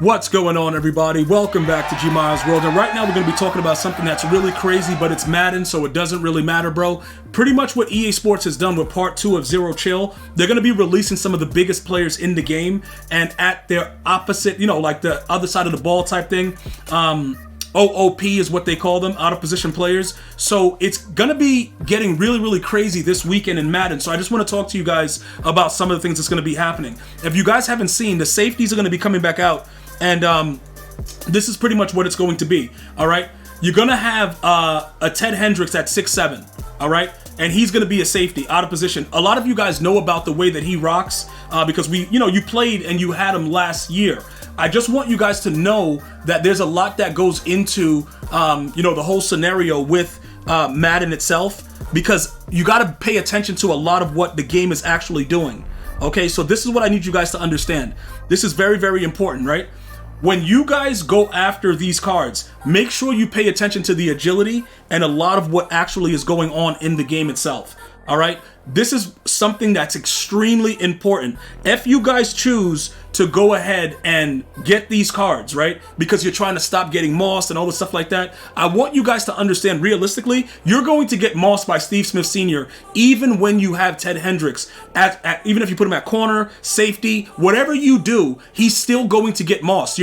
What's going on, everybody? Welcome back to GmiasWorld, and right now we're going to be talking about something that's really crazy, but it's Madden, so it doesn't really matter, bro. Pretty much what EA Sports has done with part 2 of Zero Chill, they're going to be releasing some of the biggest players in the game, and at their opposite, like the other side of the ball type thing, OOP is what they call them, out of position players. So it's gonna be getting really crazy this weekend in Madden. So I just want to talk to you guys about some of the things that's gonna be happening. If you guys haven't seen, the safeties are gonna be coming back out, and this is pretty much what it's going to be. All right, you're gonna have a Ted Hendricks at 6'7", all right, and he's gonna be a safety out of position. A lot of you guys know about the way that he rocks because you played and you had him last year. I just want you guys to know that there's a lot that goes into, the whole scenario with Madden itself, because you got to pay attention to a lot of what the game is actually doing. Okay, so this is what I need you guys to understand. This is very important, right? When you guys go after these cards, make sure you pay attention to the agility and a lot of what actually is going on in the game itself. All right, this is something that's extremely important. If you guys choose to go ahead and get these cards, right, because you're trying to stop getting mossed and all the stuff like that, I want you guys to understand realistically, you're going to get mossed by Steve Smith Sr. even when you have Ted Hendricks even if you put him at corner, safety, whatever you do, he's still going to get mossed.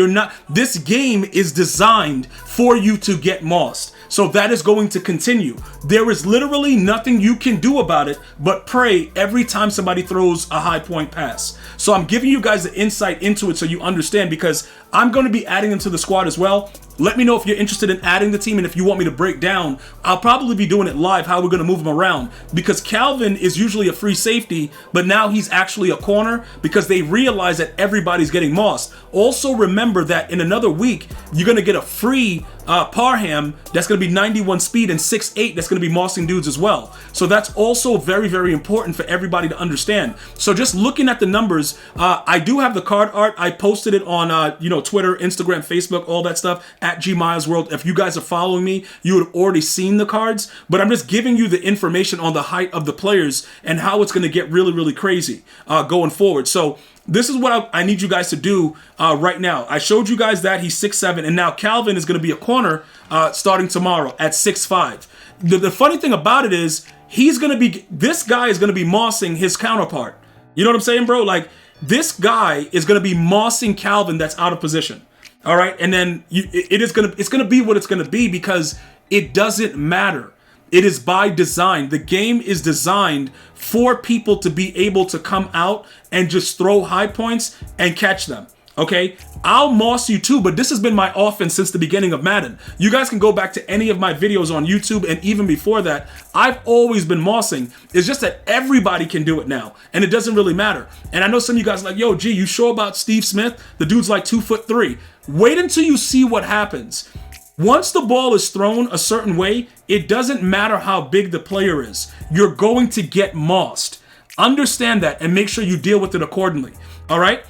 This game is designed for you to get mossed. So that is going to continue. There is literally nothing you can do about it but pray every time somebody throws a high point pass. So I'm giving you guys the insight into it so you understand, because I'm going to be adding them to the squad as well. Let me know if you're interested in adding the team, and if you want me to break down, I'll probably be doing it live, how we're going to move them around, because Calvin is usually a free safety, but now he's actually a corner because they realize that everybody's getting mossed. Also remember that in another week, you're going to get a free Parham that's going to be 91 speed and 6'8", that's going to be mossing dudes as well. So that's also very important for everybody to understand. So just looking at the numbers, I do have the card art. I posted it on Twitter, Instagram, Facebook, all that stuff at GmiasWorld. If you guys are following me, you would have already seen the cards, but I'm just giving you the information on the height of the players and how it's going to get really crazy going forward. So this is what I need you guys to do right now. I showed you guys that he's 6'7", and now Calvin is going to be a corner starting tomorrow at 6'5". The funny thing about it is this guy is going to be mossing his counterpart. You know what I'm saying, bro? Like, this guy is going to be mossing Calvin that's out of position. All right, and then it's gonna be what it's gonna be, because it doesn't matter. It is by design. The game is designed for people to be able to come out and just throw high points and catch them. Okay, I'll moss you too, but this has been my offense since the beginning of Madden. You guys can go back to any of my videos on YouTube, and even before that, I've always been mossing. It's just that everybody can do it now, and it doesn't really matter. And I know some of you guys are like, yo, G, you sure about Steve Smith? The dude's like 2'3". Wait until you see what happens. Once the ball is thrown a certain way, it doesn't matter how big the player is. You're going to get mossed. Understand that and make sure you deal with it accordingly. All right?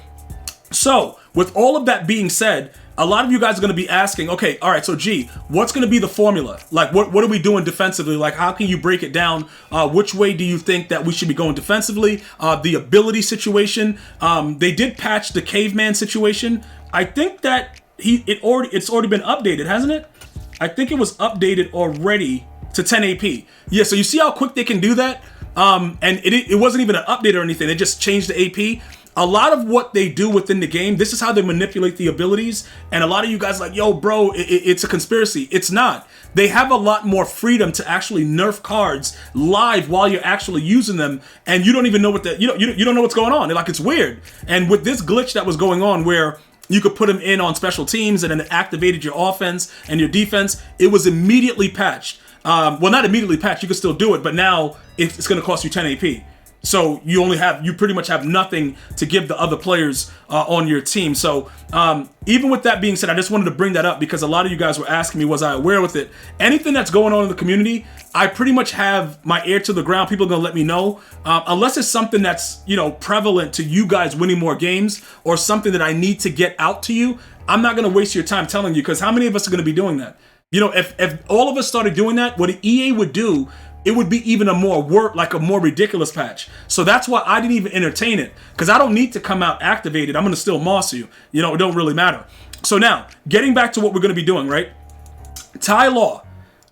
So, with all of that being said, a lot of you guys are going to be asking, okay, all right, so G, what's going to be the formula? Like, what are we doing defensively? Like, how can you break it down? Which way do you think that we should be going defensively? The ability situation. They did patch the caveman situation. I think that it's already been updated, hasn't it? I think it was updated already to 10 AP. Yeah, so you see how quick they can do that? And it wasn't even an update or anything. They just changed the AP. A lot of what they do within the game, this is how they manipulate the abilities. And a lot of you guys are like, yo, bro, it's a conspiracy. It's not. They have a lot more freedom to actually nerf cards live while you're actually using them, and you don't even know you don't know what's going on. Like, it's weird. And with this glitch that was going on where you could put them in on special teams and then it activated your offense and your defense, it was immediately patched. Well, not immediately patched. You could still do it, but now it's going to cost you 10 AP. So you pretty much have nothing to give the other players on your team. So even with that being said, I just wanted to bring that up because a lot of you guys were asking me, was I aware with it? Anything that's going on in the community, I pretty much have my ear to the ground. People are going to let me know. Unless it's something that's, prevalent to you guys winning more games or something that I need to get out to you, I'm not going to waste your time telling you, because how many of us are going to be doing that? If all of us started doing that, what EA would do, it would be even a more ridiculous patch. So that's why I didn't even entertain it, because I don't need to come out activated. I'm going to still moss you. You know, it don't really matter. So now, getting back to what we're going to be doing, right? Ty Law,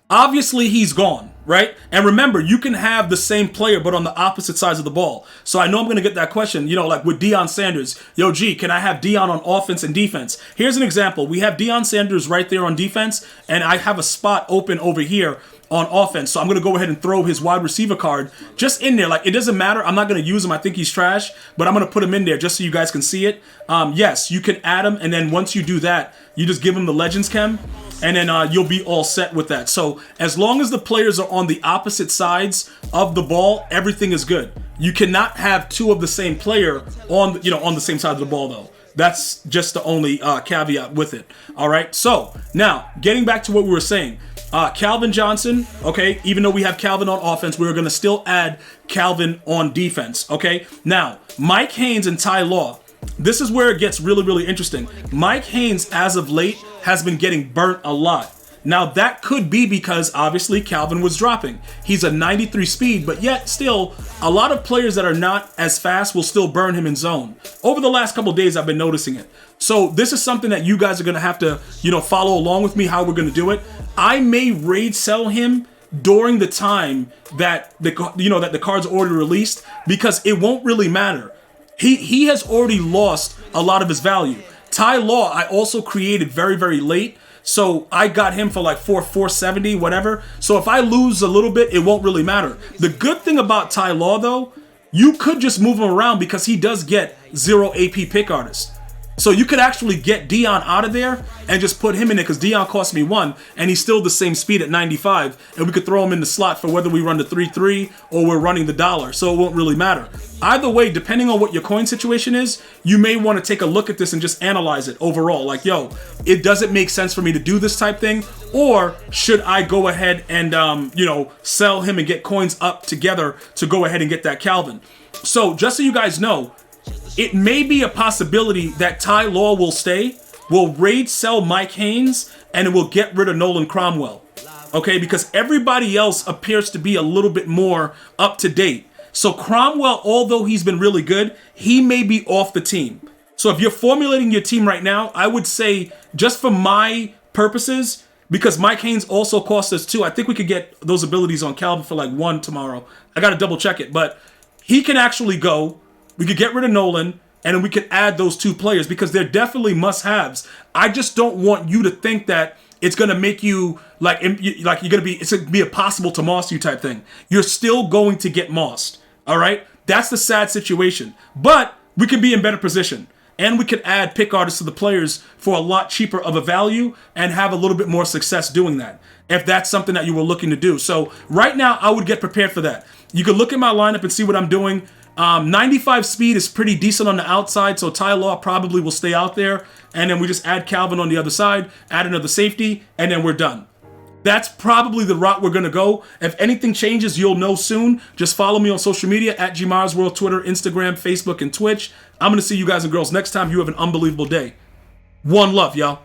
obviously he's gone, right? And remember, you can have the same player, but on the opposite sides of the ball. So I know I'm going to get that question, you know, like with Deion Sanders. Yo, G, can I have Deion on offense and defense? Here's an example. We have Deion Sanders right there on defense, and I have a spot open over here on offense. So I'm going to go ahead and throw his wide receiver card just in there. Like, it doesn't matter. I'm not going to use him. I think he's trash, but I'm going to put him in there just so you guys can see it. Yes, you can add him, and then once you do that, you just give him the Legends Chem, and then you'll be all set with that. So as long as the players are on the opposite sides of the ball, everything is good. You cannot have two of the same player on the same side of the ball, though. That's just the only caveat with it. All right. So now getting back to what we were saying, Calvin Johnson. Okay. Even though we have Calvin on offense, we're going to still add Calvin on defense. Okay. Now Mike Haynes and Ty Law. This is where it gets really, really interesting. Mike Haynes, as of late, has been getting burnt a lot. Now, that could be because, obviously, Calvin was dropping. He's a 93 speed, but yet, still, a lot of players that are not as fast will still burn him in zone. Over the last couple of days, I've been noticing it. So, this is something that you guys are going to have to, follow along with me, how we're going to do it. I may raid sell him during the time that that the card's already released, because it won't really matter. He has already lost a lot of his value. Ty Law, I also created very, very late. So I got him for like 470, whatever. So if I lose a little bit, it won't really matter. The good thing about Ty Law, though, you could just move him around because he does get 0 AP pick artist. So you could actually get Deion out of there and just put him in there, because Deion cost me 1 and he's still the same speed at 95, and we could throw him in the slot for whether we run the 3-3 or we're running the dollar, so it won't really matter. Either way, depending on what your coin situation is, you may want to take a look at this and just analyze it overall. Like, yo, it doesn't make sense for me to do this type thing, or should I go ahead and sell him and get coins up together to go ahead and get that Calvin? So just so you guys know, it may be a possibility that Ty Law will stay, will raid sell Mike Haynes, and it will get rid of Nolan Cromwell. Okay, because everybody else appears to be a little bit more up to date. So Cromwell, although he's been really good, he may be off the team. So if you're formulating your team right now, I would say, just for my purposes, because Mike Haynes also cost us 2, I think we could get those abilities on Calvin for like 1 tomorrow. I got to double check it, but he can actually go. We could get rid of Nolan, and then we could add those 2 players, because they're definitely must-haves. I just don't want you to think that it's going to make you it's going to be impossible to moss you type thing. You're still going to get mossed, all right? That's the sad situation. But we can be in better position, and we could add pick artists to the players for a lot cheaper of a value and have a little bit more success doing that, if that's something that you were looking to do. So right now, I would get prepared for that. You can look at my lineup and see what I'm doing. 95 speed is pretty decent on the outside, so Ty Law probably will stay out there. And then we just add Calvin on the other side, add another safety, and then we're done. That's probably the route we're going to go. If anything changes, you'll know soon. Just follow me on social media at GmiasWorld, Twitter, Instagram, Facebook, and Twitch. I'm going to see you guys and girls next time. You have an unbelievable day. One love, y'all.